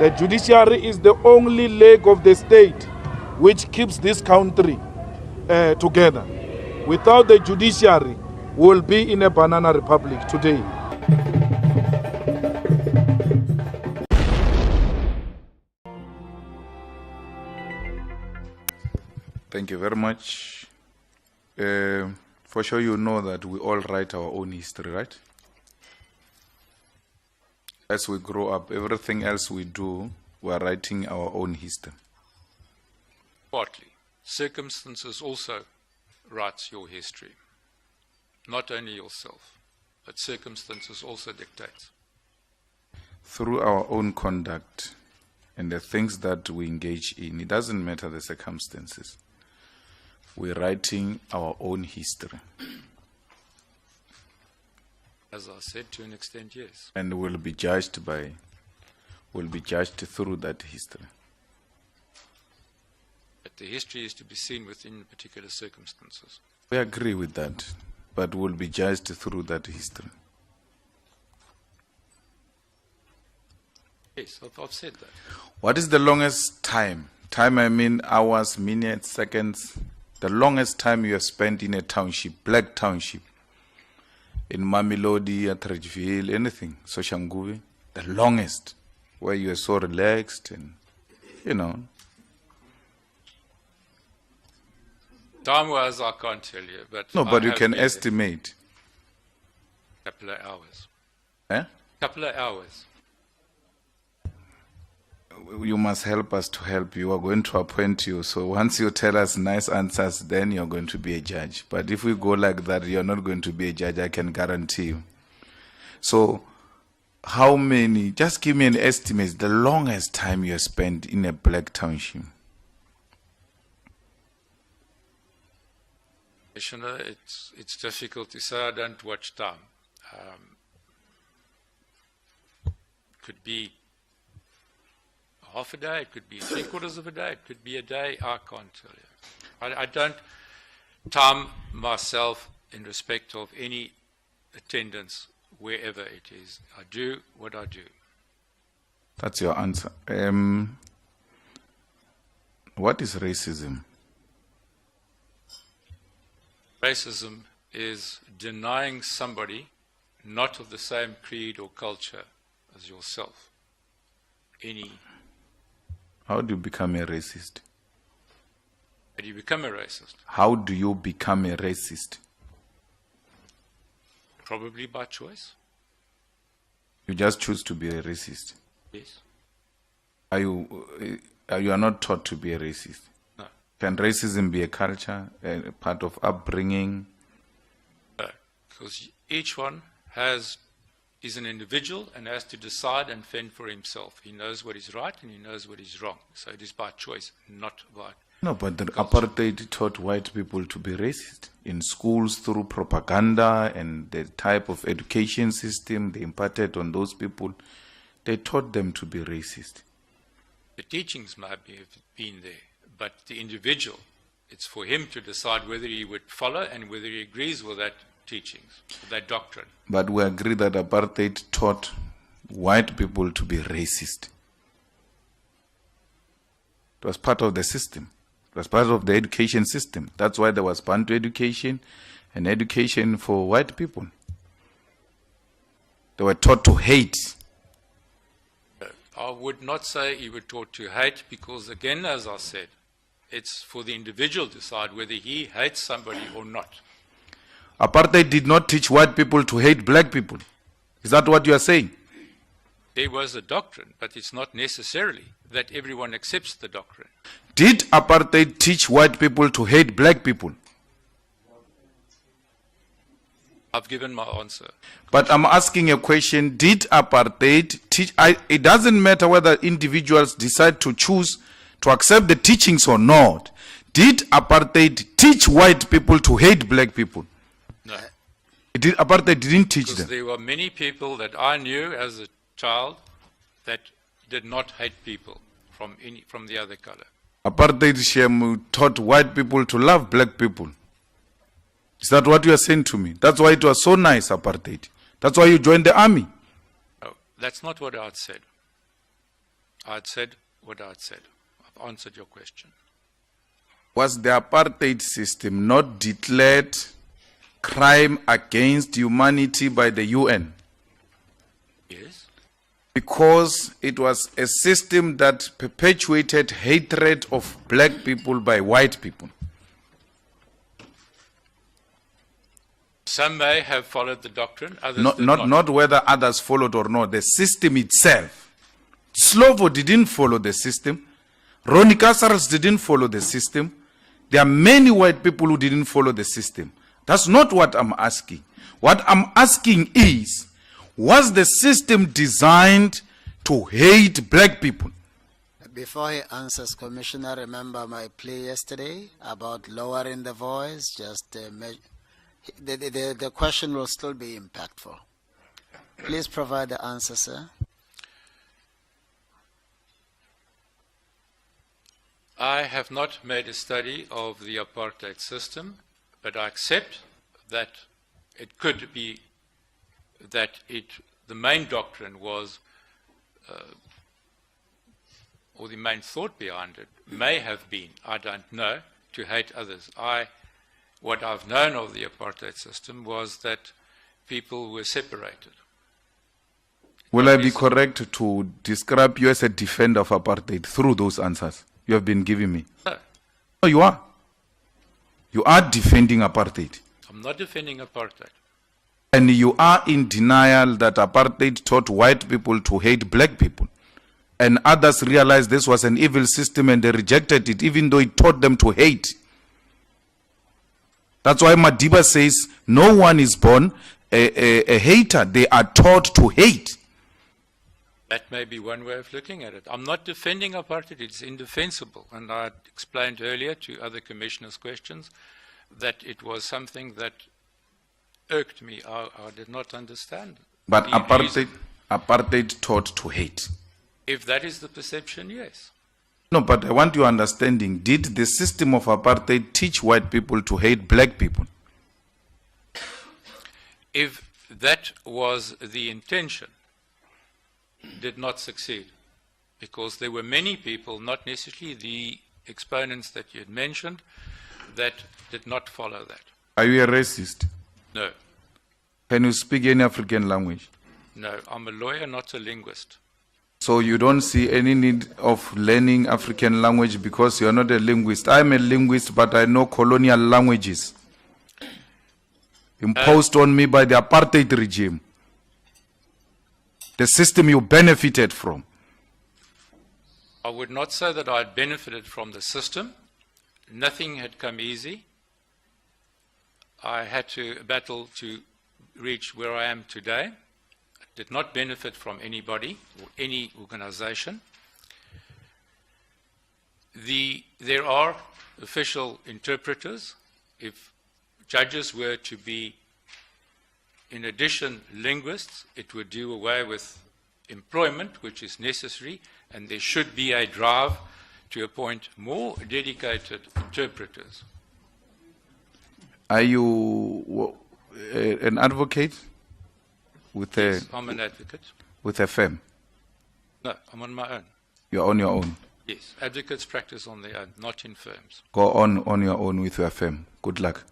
The judiciary is the only leg of the state which keeps this country together. Without the judiciary, we'll be in a banana republic today. Thank you very much. For sure you know that we all write our own history, right? As we grow up, everything else we do, we are writing our own history. Partly. Circumstances also writes your history. Not only yourself, but circumstances also dictate. Through our own conduct and the things that we engage in, it doesn't matter the circumstances. We're writing our own history. As I said, to an extent, yes. And we'll be judged through that history. But the history is to be seen within particular circumstances. We agree with that, but we'll be judged through that history. Yes, I've said that. What is the longest time? Time, I mean hours, minutes, seconds. The longest time you have spent in a township, black township, in Mamelodi, at Ridgeville, anything, Soshanguve, the longest, where you are so relaxed and, you know. Time-wise, I can't tell you, but no, but you can estimate. A couple of hours. Eh? Couple of hours. You must help us to help you. We are going to appoint you. So once you tell us nice answers, then you're going to be a judge. But if we go like that, you're not going to be a judge, I can guarantee you. So how many, just give me an estimate, the longest time you have spent in a black township? Commissioner, it's difficult to say. I don't watch time. Could be half a day, it could be 3/4 of a day, it could be a day, I can't tell you. I don't time myself in respect of any attendance wherever it is. I do what I do. That's your answer. What is racism? Racism is denying somebody not of the same creed or culture as yourself any. How do you become a racist? How do you become a racist? How do you become a racist? Probably by choice. You just choose to be a racist? Yes. You are not taught to be a racist? No. Can racism be a culture, a part of upbringing? No, because each one is an individual and has to decide and fend for himself. He knows what is right and he knows what is wrong. So it is by choice, not by No, but the culture. apartheid taught white people to be racist in schools through propaganda and the type of education system they imparted on those people. They taught them to be racist. The teachings might have been there, but the individual, it's for him to decide whether he would follow and whether he agrees with that teachings, that doctrine. But we agree that apartheid taught white people to be racist. It was part of the system. It was part of the education system. That's why there was Bantu education and education for white people. They were taught to hate. I would not say he were taught to hate because, again, as I said, it's for the individual to decide whether he hates somebody or not. Apartheid did not teach white people to hate black people. Is that what you are saying? There was a doctrine, but it's not necessarily that everyone accepts the doctrine. Did apartheid teach white people to hate black people? I've given my answer. But I'm asking a question. Did apartheid teach? It doesn't matter whether individuals decide to choose to accept the teachings or not. Did apartheid teach white people to hate black people? No. Apartheid didn't teach Because them. there were many people that I knew as a child that did not hate people from the other color. Apartheid Shem taught white people to love black people. Is that what you are saying to me? That's why it was so nice, apartheid. That's why you joined the army. No, that's not what I said. I'd said what I'd said. I've answered your question. Was the apartheid system not declared crime against humanity by the UN? Yes. Because it was a system that perpetuated hatred of black people by white people. Some may have followed the doctrine, others did Not whether others followed or not, the system itself. Slovo didn't follow the system. Ronnie Casares didn't follow the system. There are many white people who didn't follow the system. That's not what I'm asking. What I'm asking is, was the system designed to hate black people? Before he answers, Commissioner, remember my plea yesterday about lowering the voice. Just the question will still be impactful. Please provide the answer, sir. I have not made a study of the apartheid system, but I accept that it could be that the main doctrine was, or the main thought behind it, may have been, I don't know, to hate others. What I've known of the apartheid system was that people were separated. Will I be correct to describe you as a defender of apartheid through those answers you have been giving me? No, No, you are. You are defending apartheid. I'm not defending apartheid. And you are in denial that apartheid taught white people to hate black people. And others realized this was an evil system and they rejected it, even though it taught them to hate. That's why Madiba says no one is born a hater. They are taught to hate. That may be one way of looking at it. I'm not defending apartheid. It's indefensible. And I explained earlier to other commissioners' questions that it was something that irked me. I did not understand. But the reason. apartheid taught to hate. If that is the perception, yes. No, but I want your understanding. Did the system of apartheid teach white people to hate black people? If that was the intention, did not succeed, because there were many people, not necessarily the exponents that you had mentioned, that did not follow that. Are you a racist? No, Can you speak any African language? no, I'm a lawyer, not a linguist. So you don't see any need of learning African language because you're not a linguist. I'm a linguist, but I know colonial languages imposed on me by the apartheid regime. The system you benefited from. I would not say that I had benefited from the system. Nothing had come easy. I had to battle to reach where I am today. I did not benefit from anybody or any organization. There are official interpreters. If judges were to be, in addition, linguists, it would do away with employment, which is necessary, and there should be a drive to appoint more dedicated interpreters. Are you an advocate with Yes, I'm an advocate. a firm? No, I'm on my own. You're on your own. Yes, advocates practice on their own, not in firms. Go on your own with your firm. Good luck.